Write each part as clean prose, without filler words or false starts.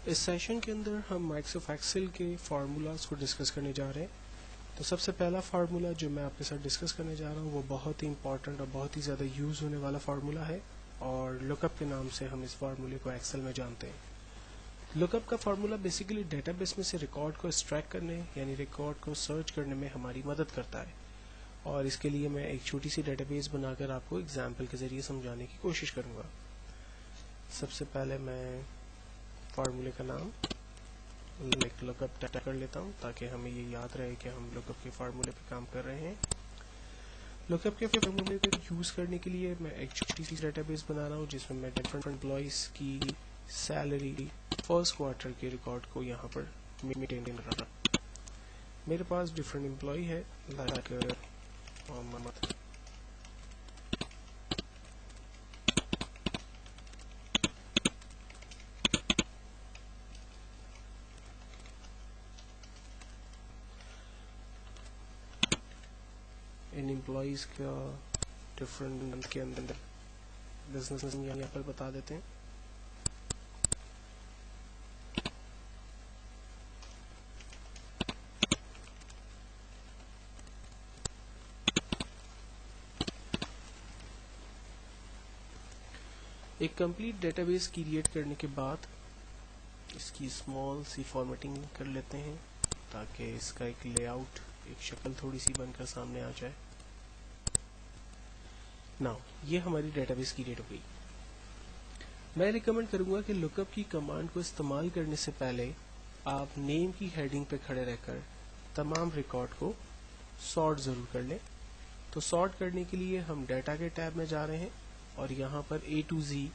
اس session کے اندر ہم Microsoft Excel کے فارمولاز کو ڈسکس کرنے جا رہے ہیں. تو سب سے پہلا فارمولا جو میں آپ کے ساتھ ڈسکس کرنے جا رہا ہوں وہ بہت ہی امپورٹنٹ اور بہت ہی زیادہ یوز ہونے والا فارمولا ہے، اور لک اپ کے نام سے ہم اس فارمولے کو ایکسل میں جانتے ہیں. لک اپ کا فارمولا بیسیکلی ڈیٹا بیس میں سے ریکارڈ کو ایکسٹریکٹ کرنے یعنی ریکارڈ کو سرچ کرنے میں ہماری مدد کرتا ہے، اور اس کے لیے میں ایک چھوٹی سی ڈیٹا بیس بنا کر آپ کو ایگزامپل کے ذریعے سمجھانے کی کوشش کروں گا. سب سے پہلے میں فارمولے کا نام لک اپ ٹائپ کر لیتا ہوں تاکہ ہمیں یہ یاد رہے کہ ہم لک اپ کے فارمولے پہ کام کر رہے ہیں. لک اپ کے فارمولے کو یوز کرنے کے لیے میں ایک چھوٹی سی ڈیٹا بیس بنا رہا ہوں جس میں ڈفرنٹ امپلائیز کی سیلری فرسٹ کوارٹر کے ریکارڈ کو یہاں پر مینٹین کر رہا ہوں. میرے پاس ڈفرنٹ امپلائی ہے لائک محمد. ان امپلائیز کا ڈفرنٹ کے اندر بزنس یہاں پر بتا دیتے ہیں. ایک کمپلیٹ ڈیٹا بیس کریٹ کرنے کے بعد اس کی اسمال سی فارمیٹنگ کر لیتے ہیں تاکہ اس کا ایک لے آؤٹ ایک شکل تھوڑی سی بن کر سامنے آ جائے. ناؤ یہ ہماری ڈیٹا بیس کریٹ ہو گئی. میں ریکمینڈ کروں گا کہ لک اپ کی کمانڈ کو استعمال کرنے سے پہلے آپ نیم کی ہیڈنگ پہ کھڑے رہ کر تمام ریکارڈ کو سارٹ ضرور کر لیں. تو سارٹ کرنے کے لیے ہم ڈیٹا کے ٹیب میں جا رہے ہیں اور یہاں پر A to Z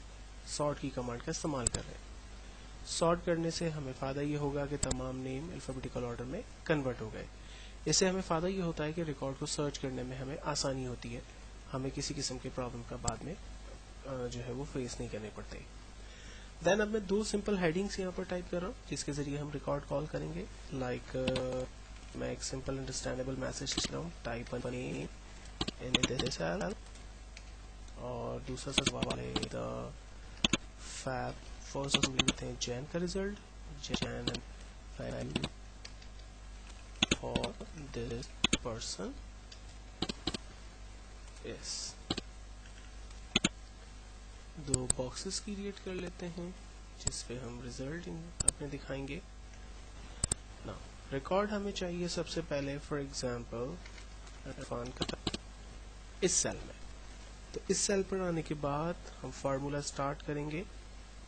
سارٹ کی کمانڈ کا استعمال کر رہے ہیں. سارٹ کرنے سے ہمیں فائدہ یہ ہوگا کہ تمام نیم الفابیٹیکل آرڈر میں کنورٹ ہو گئے. اس سے ہمیں فائدہ یہ ہوتا ہے کہ ریکارڈ کو سرچ کرنے میں ہمیں آسانی ہوتی ہے، ہمیں کسی قسم کے پرابلم کا بعد میں جو ہے وہ فیس نہیں کرنے پڑتے. دین اب میں دو سمپل ہیڈنگس یہاں پر ٹائپ کر رہا ہوں جس کے ذریعے ہم ریکارڈ کال کریں گے. لائک میں ایک سمپل انڈرسٹینڈیبل میسج لکھ رہا ہوں ٹائپ اور دوسرا سوال ہے دا فیب فرسٹ ہم لکھتے ہیں جین کا result gain value for this person اس. دو باکسز کریٹ کر لیتے ہیں جس پہ ہم ریزلٹ اپنے دکھائیں گے. نا ریکارڈ ہمیں چاہیے سب سے پہلے فار ایگزامپل عرفان کا اس سیل میں. تو اس سیل پر آنے کے بعد ہم فارمولا سٹارٹ کریں گے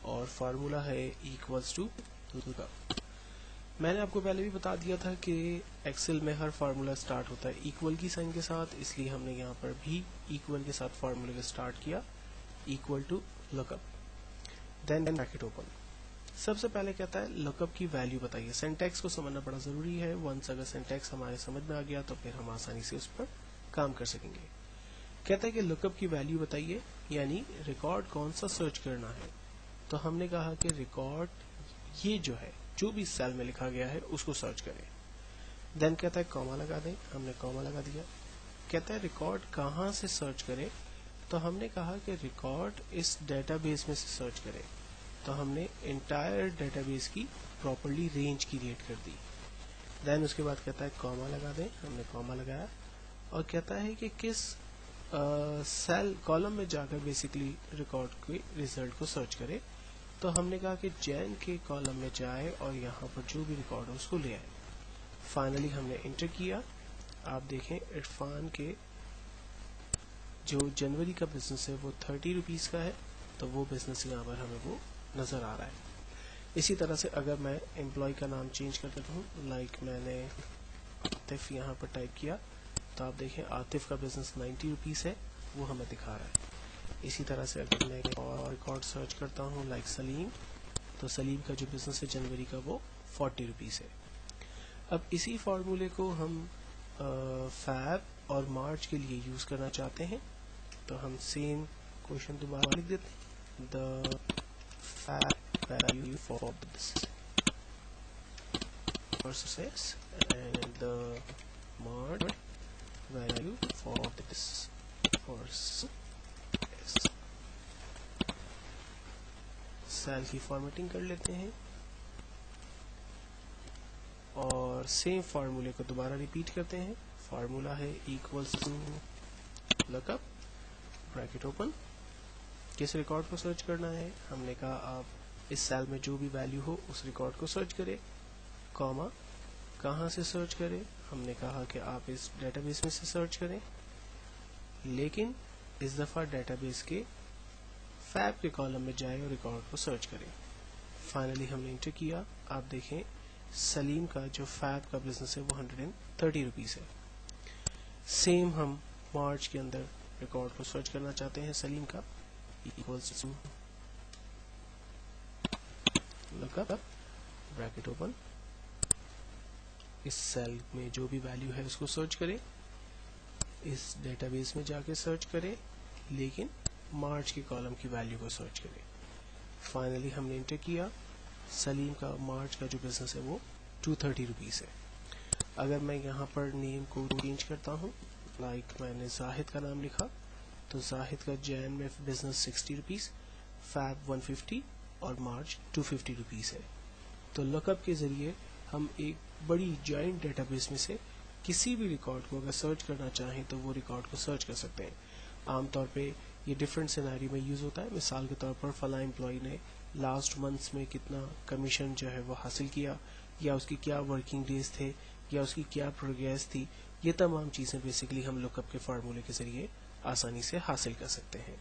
اور فارمولا ہے ایکولز ٹو لک اپ. میں نے آپ کو پہلے بھی بتا دیا تھا کہ ایکسل میں ہر فارمولا سٹارٹ ہوتا ہے ایکول کی سائن کے ساتھ، اس لیے ہم نے یہاں پر بھی ایکول کے ساتھ فارمولے کو سٹارٹ کیا equal to look up then bracket open. سب سے پہلے کہتا ہے لک اپ کی ویلیو بتائیے. سینٹیکس کو سمجھنا بڑا ضروری ہے. ونس اگر سینٹیکس ہمارے سمجھ میں آ گیا تو پھر ہم آسانی سے اس پر کام کر سکیں گے. کہتا ہے کہ لک اپ کی ویلیو بتائیے یعنی ریکارڈ کون سا سرچ کرنا ہے. تو ہم نے کہا کہ ریکارڈ یہ جو ہے جو بھی سیل میں لکھا گیا ہے اس کو سرچ کریں. دین کہتا ہے کاما لگا دیں. ہم نے کاما لگا دیا. کہتا ہے ریکارڈ کہاں سے سرچ کریں. تو ہم نے کہا کہ ریکارڈ اس ڈیٹا بیس میں سے سرچ کریں. تو ہم نے انٹائر ڈیٹا بیس کی پراپرلی رینج کریٹ کر دی. دین اس کے بعد کہتا ہے کاما لگا دیں. ہم نے کاما لگایا اور کہتا ہے کہ کس سیل کالم میں جا کر بیسکلی ریکارڈ کے ریزلٹ کو سرچ کرے. تو ہم نے کہا کہ جین کے کالم میں جائے اور یہاں پر جو بھی ریکارڈ ہو اس کو لے آئے. فائنلی ہم نے انٹر کیا. آپ دیکھیں عرفان کے جو جنوری کا بزنس ہے وہ 30 روپیز کا ہے، تو وہ بزنس یہاں پر ہمیں وہ نظر آ رہا ہے. اسی طرح سے اگر میں امپلائی کا نام چینج کر دیتا ہوں لائک میں نے عاطف یہاں پر ٹائپ کیا تو آپ دیکھیں عاطف کا بزنس 90 روپیز ہے، وہ ہمیں دکھا رہا ہے. اسی طرح سے اگر میں اور ریکارڈ سرچ کرتا ہوں لائک سلیم، تو سلیم کا جو بزنس ہے جنوری کا وہ 40 روپیز ہے. اب اسی فارمولے کو ہم فیب اور مارچ کے لیے یوز کرنا چاہتے ہیں. تو ہم سیم کوشچن دوبارہ لکھ دیتے ہیں the Feb value for this person and the March value for this person. Cell کی فارمیٹنگ کر لیتے ہیں. اور سیم فارمولے کو دوبارہ ریپیٹ کرتے ہیں. فارمولا ہے equals to look up bracket open. کس ریکارڈ کو سرچ کرنا ہے؟ ہم نے کہا آپ اس سیل میں جو بھی ویلیو ہو اس ریکارڈ کو سرچ کرے. کاما کہاں سے سرچ کرے؟ ہم نے کہا کہ آپ اس ڈیٹا بیس میں سے سرچ کریں، لیکن اس دفعہ ڈیٹا بیس کے فیب کے کالم میں جائے اور ریکارڈ کو سرچ کریں. فائنلی ہم نے انٹر کیا. آپ دیکھیں سلیم کا جو فیب کا بزنس ہے وہ 130 روپیز ہے. سیم ہم مارچ کے اندر ریکارڈ کو سرچ کرنا چاہتے ہیں سلیم کا. Equals to look up bracket open. اس سیل میں جو بھی ویلیو ہے اس کو سرچ کرے، اس ڈیٹا بیس میں جا کے سرچ کرے، لیکن مارچ کے کالم کی ویلیو کو سرچ کرے. فائنلی ہم نے انٹر کیا. سلیم کا مارچ کا جو بزنس ہے وہ 230 روپیز ہے. اگر میں یہاں پر نیم کو چینج کرتا ہوں، لائک میں نے زاہد کا نام لکھا، تو زاہد کا جین میں بزنس 60 روپیز، فیب 150 اور مارچ 250 روپیز ہے. تو لک اپ کے ذریعے ہم ایک بڑی جوائنٹ ڈیٹا بیس میں سے کسی بھی ریکارڈ کو اگر سرچ کرنا چاہیں تو وہ ریکارڈ کو سرچ کر سکتے ہیں. عام طور پہ یہ ڈفرینٹ سینیریو میں یوز ہوتا ہے. مثال کے طور پر فلاں امپلائی نے لاسٹ منتھس میں کتنا کمیشن جو ہے وہ حاصل کیا، یا اس کی کیا ورکنگ ڈیز تھے، یا اس کی کیا پروگریس تھی. یہ تمام چیزیں بیسیکلی ہم لک اپ کے فارمولے کے ذریعے آسانی سے حاصل کر سکتے ہیں.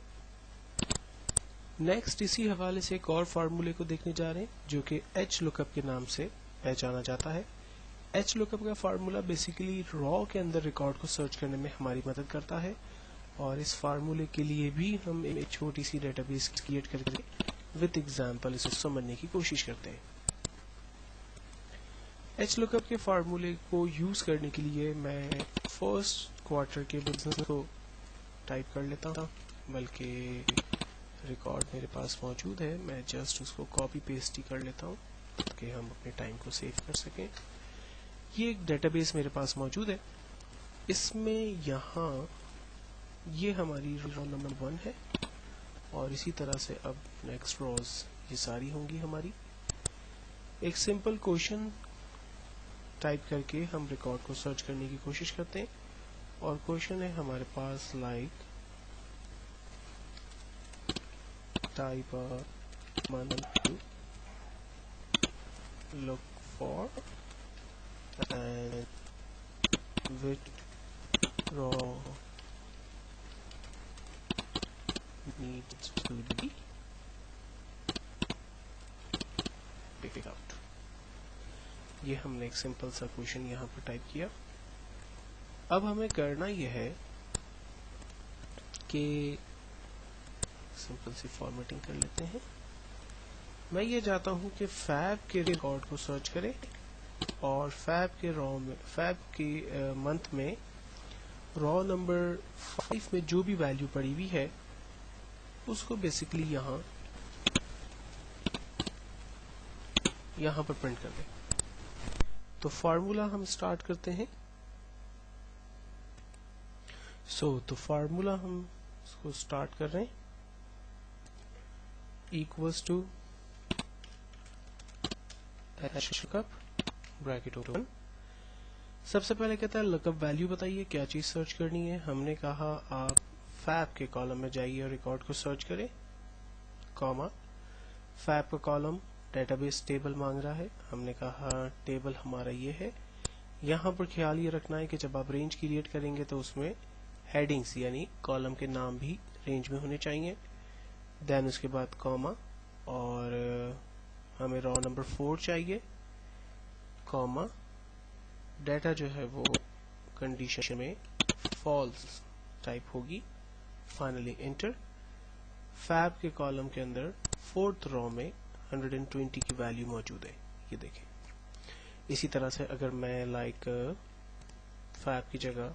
نیکسٹ اسی حوالے سے ایک اور فارمولے کو دیکھنے جا رہے ہیں جو کہ ایچ لک اپ کے نام سے پہچانا جاتا ہے. ایچ لک اپ کا فارمولا بیسیکلی را کے اندر ریکارڈ کو سرچ کرنے میں ہماری مدد کرتا ہے، اور اس فارمولے کے لیے بھی ہم ایک چھوٹی سی ڈیٹا بیس کریٹ کر کے وتھ ایگزامپل اسے سمجھنے کی کوشش کرتے ہیں. ایچ لک اپ کے فارمولے کو یوز کرنے کے لیے میں فرسٹ کوارٹر کے بزنس کو ٹائپ کر لیتا ہوں، بلکہ ریکارڈ میرے پاس موجود ہے، میں جسٹ اس کو کاپی پیسٹ ہی کر لیتا ہوں تاکہ ہم اپنے ٹائم کو سیو کر سکیں. یہ ایک ڈیٹا بیس میرے پاس موجود ہے. اس میں یہاں یہ ہماری رو نمبر 1 ہے، اور اسی طرح سے اب نیکسٹ روز یہ ساری ہوں گی ہماری. ایک سمپل کوشچن ٹائپ کر کے ہم ریکارڈ کو سرچ کرنے کی کوشش کرتے ہیں، اور کوشچن ہے ہمارے پاس like type month look for and which row needs to be picked out. یہ ہم نے ایک سمپل سا کوشچن یہاں پر ٹائپ کیا. اب ہمیں کرنا یہ ہے کہ سمپل سی فارمیٹنگ کر لیتے ہیں. میں یہ چاہتا ہوں کہ فیب کے ریکارڈ کو سرچ کرے، اور فیب کے رو میں فیب کی منتھ میں رو نمبر 5 میں جو بھی ویلیو پڑی ہوئی ہے اس کو بیسیکلی یہاں پر پرنٹ کر دیں. تو فارمولا ہم سٹارٹ کرتے ہیں. تو فارمولا ہم اس کو سٹارٹ کر رہے ہیں، equals to look up bracket open. سب سے پہلے کہتا ہے لک اپ ویلیو بتائیے کیا چیز سرچ کرنی ہے. ہم نے کہا آپ فیب کے کالم میں جائیے اور ریکارڈ کو سرچ کریں، کاما فیب کا کالم ڈیٹا بیس ٹیبل مانگ رہا ہے. ہم نے کہا ٹیبل ہمارا یہ ہے. یہاں پر خیال یہ رکھنا ہے کہ جب آپ رینج کریٹ کریں گے تو اس میں ہیڈنگز یعنی کالم کے نام بھی رینج میں ہونے چاہیے. دین اس کے بعد کاما، اور ہمیں رو نمبر 4 چاہیے، کاما ڈیٹا جو ہے وہ کنڈیشن میں فالس ٹائپ ہوگی. Finally enter. فیب کے کالم کے اندر 4th رو میں 120 کی ویلیو موجود ہے، یہ دیکھیں. اسی طرح سے اگر میں لائک فیب کی جگہ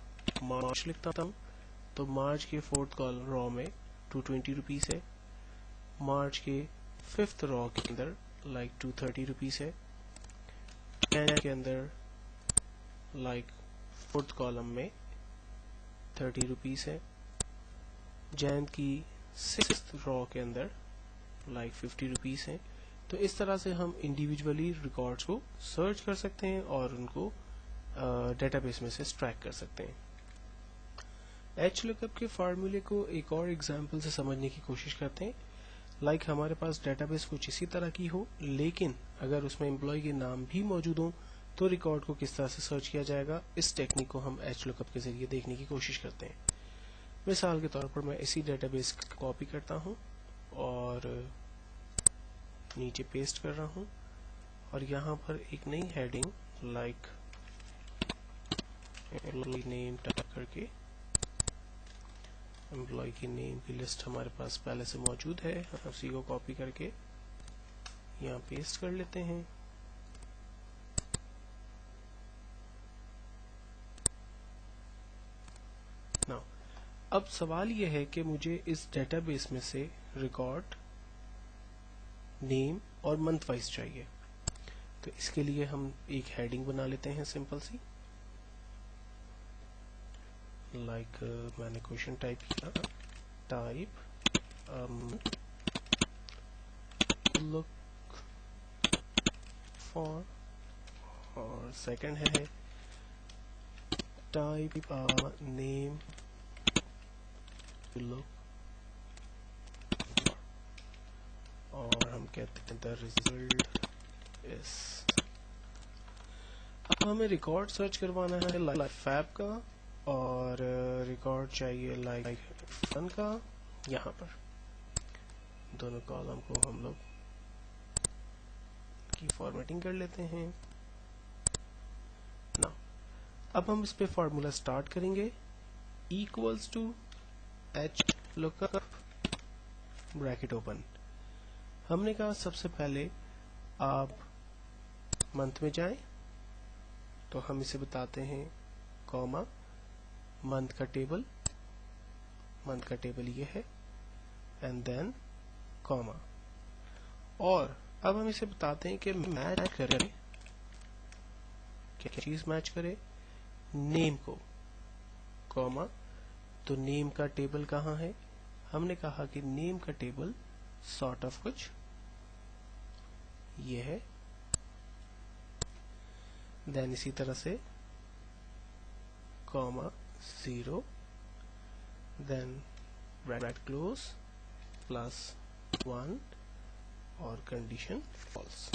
مارچ لکھتا ہوں تو مارچ کے 4th رو میں 220 روپیز ہے. مارچ کے 5th رو کے اندر لائک 230 روپیز ہے. جین کے اندر لائک 4th کالم میں 30 روپیز ہے. جین کی 6th رو کے اندر لائک 50 روپیز ہے. تو تو اس طرح سے ہم انڈیویجولی ریکارڈز کو سرچ کر سکتے ہیں اور ان کو ڈیٹا بیس میں سے ایکسٹریکٹ کر سکتے ہیں. ایچ لک اپ کے فارمولے کو ایک اور ایگزامپل سے سمجھنے کی کوشش کرتے ہیں. لائک ہمارے پاس ڈیٹا بیس کچھ اسی طرح کی ہو، لیکن اگر اس میں امپلائی کے نام بھی موجود ہوں تو ریکارڈ کو کس طرح سے سرچ کیا جائے گا. اس ٹیکنیک کو ہم ایچ لک اپ کے ذریعے دیکھنے کی کوشش کرتے ہیں. مثال کے طور پر میں اسی ڈیٹا بیس کو کاپی کرتا ہوں اور نیچے پیسٹ کر رہا ہوں، اور یہاں پر ایک نئی heading like employee name type کر کے، امپلائی کی نیم کی لسٹ ہمارے پاس پہلے سے موجود ہے، ہم اسی کو کاپی کر کے یہاں پیسٹ کر لیتے ہیں. Now, اب سوال یہ ہے کہ مجھے اس ڈیٹا بیس میں سے ریکارڈ نیم اور منتھ وائز چاہیے. تو اس کے لیے ہم ایک ہیڈنگ بنا لیتے ہیں سمپل سی، لائک میں نے کوشچن ٹائپ کیا، ٹائپ لک فار، اور سیکنڈ ہے ٹائپ نیم لک، اور ہم کہتے ہیں the result is. اب ہمیں ریکارڈ سرچ کروانا ہے لائک فیب کا، اور ریکارڈ چاہیے لائک فن کا. یہاں پر دونوں کالم کو ہم لوگ کی فارمیٹنگ کر لیتے ہیں. نا اب ہم اس پہ فارمولا سٹارٹ کریں گے، equals to H look up bracket open. ہم نے کہا سب سے پہلے آپ منتھ میں جائیں، تو ہم اسے بتاتے ہیں کوما منتھ کا ٹیبل، منتھ کا ٹیبل یہ ہے، اینڈ دین کوما. اور اب ہم اسے بتاتے ہیں کہ میچ کرے، کیا چیز میچ کرے، نیم کو، کوما. تو نیم کا ٹیبل کہاں ہے؟ ہم نے کہا کہ نیم کا ٹیبل سارٹ آف کچھ یہ ہے. دین اسی طرح سے کوما 0، دین بریکٹ کلوز پلس 1 اور کنڈیشن فالس.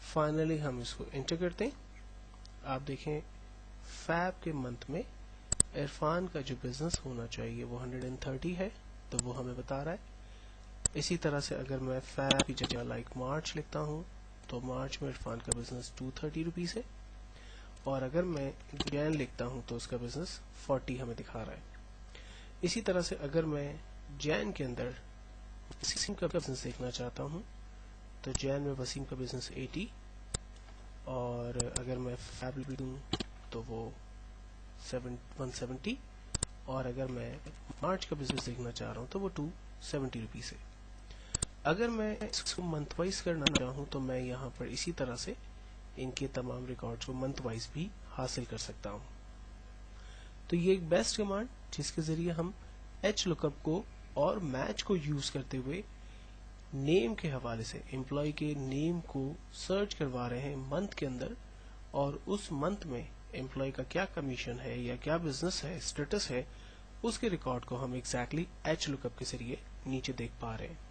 فائنلی ہم اس کو انٹر کرتے ہیں. آپ دیکھیں فیب کے منتھ میں عرفان کا جو بزنس ہونا چاہیے وہ 130 ہے، تو وہ ہمیں بتا رہا ہے. اسی طرح سے اگر میں فیب کی جگہ لائک مارچ لکھتا ہوں تو مارچ میں عرفان کا بزنس 230 روپیز ہے، اور اگر میں جین لکھتا ہوں تو اس کا بزنس 40 ہمیں دکھا رہا ہے. اسی طرح سے اگر میں جین کے اندر وسیم کا بزنس دیکھنا چاہتا ہوں تو جین میں وسیم کا بزنس 80، اور اگر میں فیب لکھ دوں تو وہ 170، اور اگر میں مارچ کا بزنس دیکھنا چاہ رہا ہوں تو وہ 270 روپیز ہے. اگر میں اس کو منتھ وائز کرنا چاہوں تو میں یہاں پر اسی طرح سے ان کے تمام ریکارڈز کو منتھ وائز بھی حاصل کر سکتا ہوں. تو یہ ایک بیسٹ کمانڈ جس کے ذریعے ہم ایچ لک اپ کو اور میچ کو یوز کرتے ہوئے نیم کے حوالے سے امپلائی کے نیم کو سرچ کروا رہے ہیں منتھ کے اندر، اور اس منتھ میں امپلائی کا کیا کمیشن ہے یا کیا بزنس ہے، اسٹیٹس ہے، اس کے ریکارڈ کو ہم ایگزیکٹلی ایچ لک اپ کے ذریعے نیچے دیکھ پا رہے ہیں.